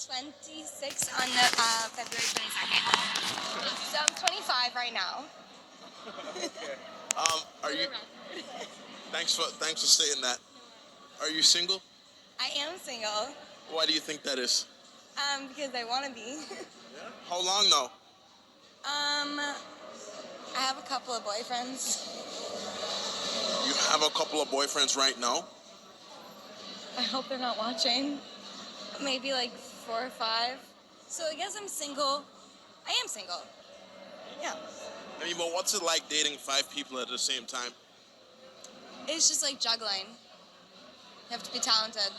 26 on February 22nd. So I'm 25 right now. Okay. Are you? Thanks for saying that. Are you single? I am single. Why do you think that is? Because I want to be. Yeah. How long now? I have a couple of boyfriends. You have a couple of boyfriends right now? I hope they're not watching. Maybe like 4 or 5. So I guess I'm single. I am single. Yeah. I mean, but what's it like dating 5 people at the same time? It's just like juggling. You have to be talented.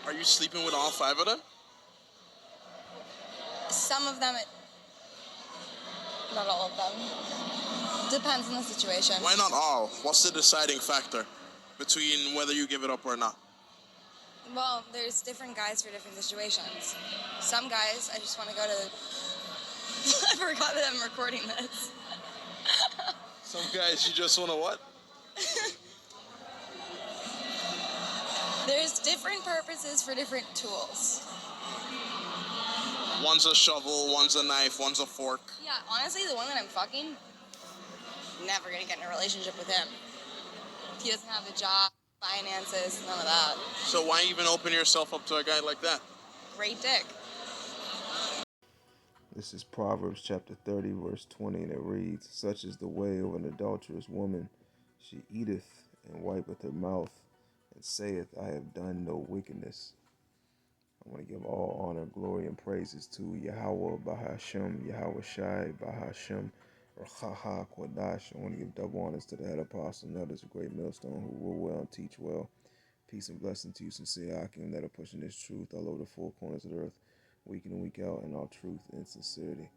Are you sleeping with all 5 of them? Some of them, not all of them. Depends on the situation. Why not all? What's the deciding factor between whether you give it up or not? Well, there's different guys for different situations. Some guys, I just want to go to... I forgot that I'm recording this. Some guys, you just want to what? There's different purposes for different tools. One's a shovel, one's a knife, one's a fork. Yeah, honestly, the one that I'm fucking, never gonna get in a relationship with him. He doesn't have a job, finances, none of that. So why even open yourself up to a guy like that? Great dick. This is Proverbs chapter 30, verse 20, and it reads, "Such is the way of an adulterous woman. She eateth and wipeth her mouth, and saith, I have done no wickedness." I want to give all honor, glory, and praises to Yahweh Bahashem, Yahweh Shai Bahashem, Rachaha Kodash. I want to give double honors to the head apostle and others of Great Millstone who rule well and teach well. Peace and blessing to you, sincere Akim, that are pushing this truth all over the four corners of the earth, week in and week out, in all truth and sincerity.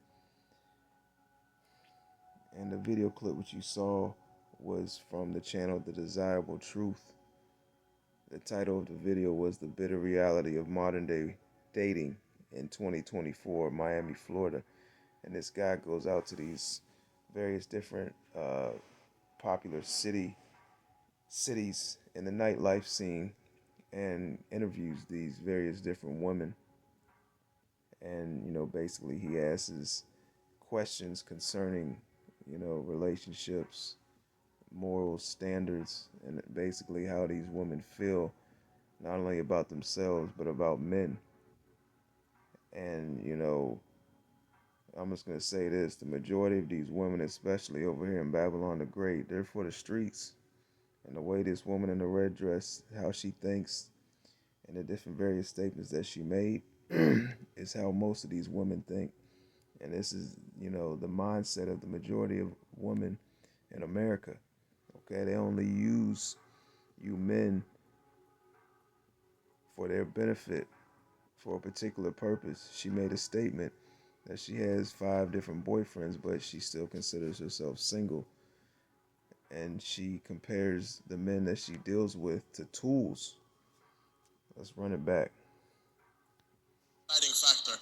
And the video clip which you saw was from the channel The Desirable Truth. The title of the video was "The Bitter Reality of Modern Day Dating in 2024, Miami, Florida." And this guy goes out to these various different popular cities in the nightlife scene and interviews these various different women. And, basically he asks questions concerning, relationships, moral standards, and basically how these women feel, not only about themselves, but about men. And, I'm just going to say this, the majority of these women, especially over here in Babylon the Great, they're for the streets. And the way this woman in the red dress, how she thinks, and the different various statements that she made is how most of these women think. And this is, the mindset of the majority of women in America. Okay, they only use you men for their benefit, for a particular purpose. She made a statement that she has 5 different boyfriends, but she still considers herself single. And she compares the men that she deals with to tools. Let's run it back. Deciding factor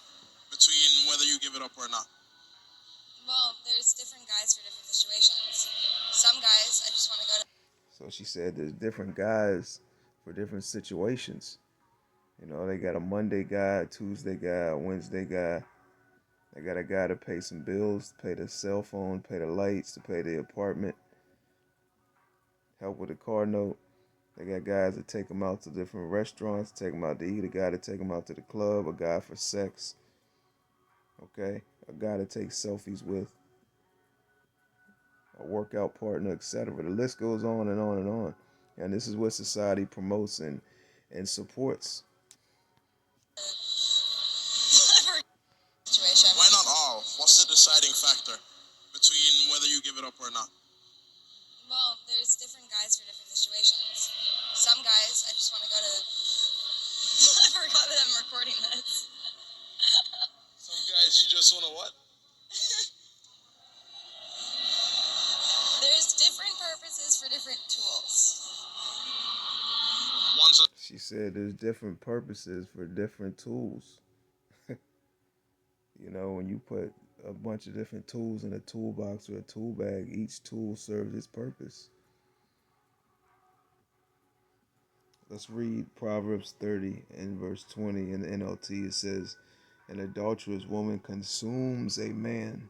between whether you give it up or not. Well, there's different guys for different situations. Some guys, I just want to go to... So she said there's different guys for different situations. They got a Monday guy, a Tuesday guy, a Wednesday guy. They got a guy to pay some bills, to pay the cell phone, pay the lights, to pay the apartment, help with the car note. They got guys that take them out to different restaurants, take them out to eat, a guy to take them out to the club, a guy for sex, okay? A guy to take selfies with, a workout partner, etc. The list goes on and on and on. And this is what society promotes and supports. Situation. Why not all? What's the deciding factor between whether you give it up or not? Well, there's different guys for different situations. Some guys, I just want to go to... I forgot that I'm recording this. Some guys, you just want to what? There's different purposes for different tools. She said there's different purposes for different tools. When you put a bunch of different tools in a toolbox or a tool bag, each tool serves its purpose. Let's read Proverbs 30 and verse 20 in the NLT. It says, "An adulterous woman consumes a man,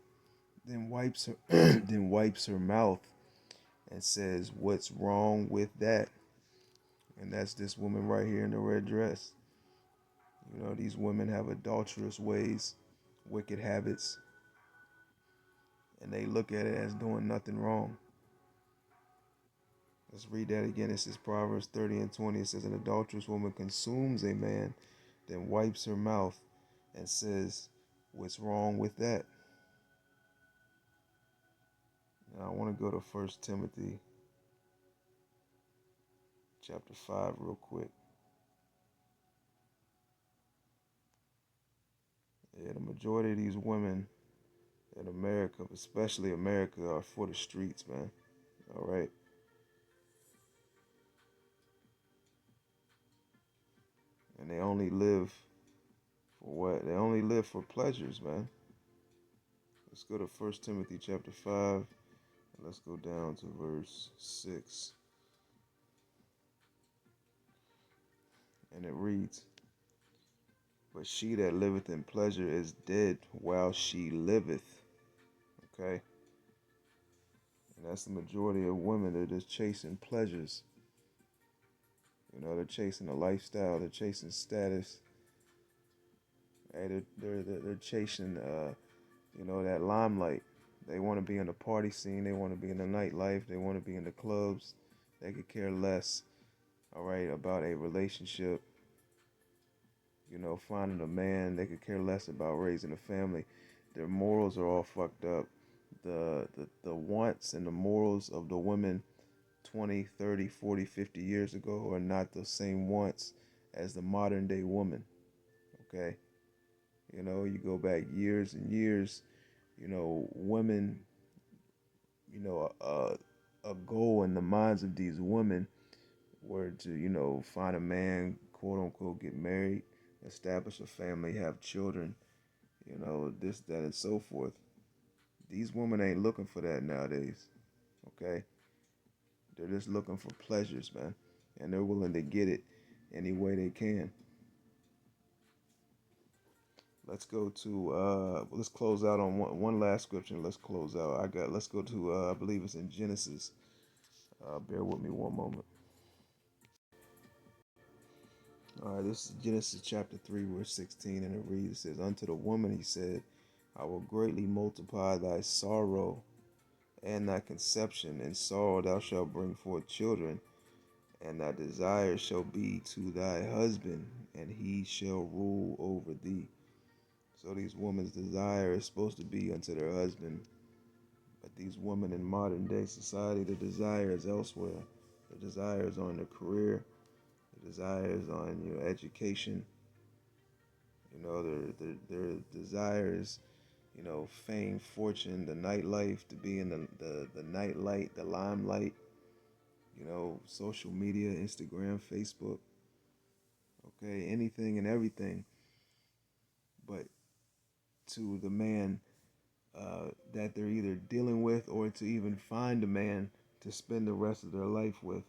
then wipes her then wipes her mouth and says, 'What's wrong with that?'" And that's this woman right here in the red dress. You know, these women have adulterous ways, wicked habits, and they look at it as doing nothing wrong. Let's read that again. It says Proverbs 30 and 20. It says, "An adulterous woman consumes a man, then wipes her mouth and says, 'What's wrong with that?'" Now I want to go to 1 Timothy chapter 5 real quick. Yeah, the majority of these women in America, especially America, are for the streets, man. All right. And they only live for what? They only live for pleasures, man. Let's go to 1 Timothy chapter 5. And let's go down to verse 6. And it reads, "But she that liveth in pleasure is dead while she liveth." Okay? And that's the majority of women. They're just chasing pleasures. You know, they're chasing a lifestyle. They're chasing status. Hey, they're chasing, you know, that limelight. They want to be in the party scene. They want to be in the nightlife. They want to be in the clubs. They could care less, all right, about a relationship. You know, finding a man. They could care less about raising a family. Their morals are all fucked up. The wants and the morals of the women 20, 30, 40, 50 years ago are not the same wants as the modern day woman. Okay? You know, you go back years and years, you know, women, you know, a goal in the minds of these women were to, you know, find a man, quote unquote, get married, establish a family, have children, you know, this, that, and so forth. These women ain't looking for that nowadays. Okay? They're just looking for pleasures, man. And they're willing to get it any way they can. Let's go to let's close out on one last scripture. Let's close out. Let's go to I believe it's in Genesis. Bear with me one moment. All right, this is Genesis chapter 3, verse 16, and it reads, it says, "Unto the woman he said, I will greatly multiply thy sorrow and thy conception. In sorrow thou shalt bring forth children, and thy desire shall be to thy husband, and he shall rule over thee." So these women's desire is supposed to be unto their husband. But these women in modern day society, the desire is elsewhere. The desire is on their career. The desire is on your education. You know, their desire is, you know, fame, fortune, the nightlife, to be in the nightlight, the limelight, you know, social media, Instagram, Facebook, okay, anything and everything. But to the man that they're either dealing with, or to even find a man to spend the rest of their life with.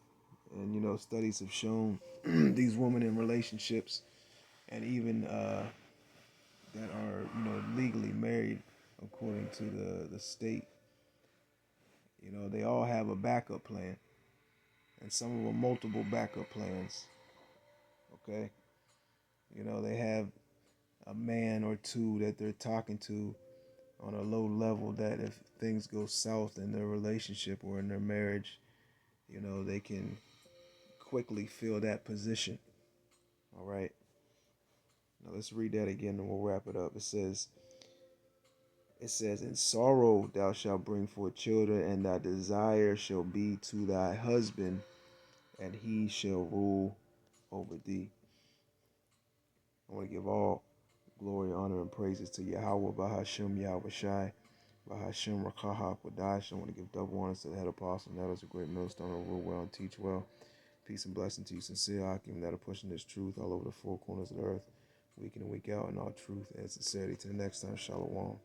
And, you know, studies have shown these women in relationships, and even that are, you know, legally married according to the state, you know, they all have a backup plan, and some of them multiple backup plans. Okay? You know, they have a man or two that they're talking to on a low level, that if things go south in their relationship or in their marriage, you know, they can quickly fill that position. All right. Now let's read that again and we'll wrap it up. It says, "In sorrow thou shalt bring forth children, and thy desire shall be to thy husband, and he shall rule over thee." I want to give all glory, honor, and praises to Yahweh, Bahashim, Yahweh Shai, Bahashim, Rakaha, Kwadash. I want to give double honors to the head apostle, and that is a great millstone, will rule well and teach well. Peace and blessing to you, sincere Hakim, that are pushing this truth all over the four corners of the earth, week in and week out, in all truth and sincerity. To the next time, Shalom.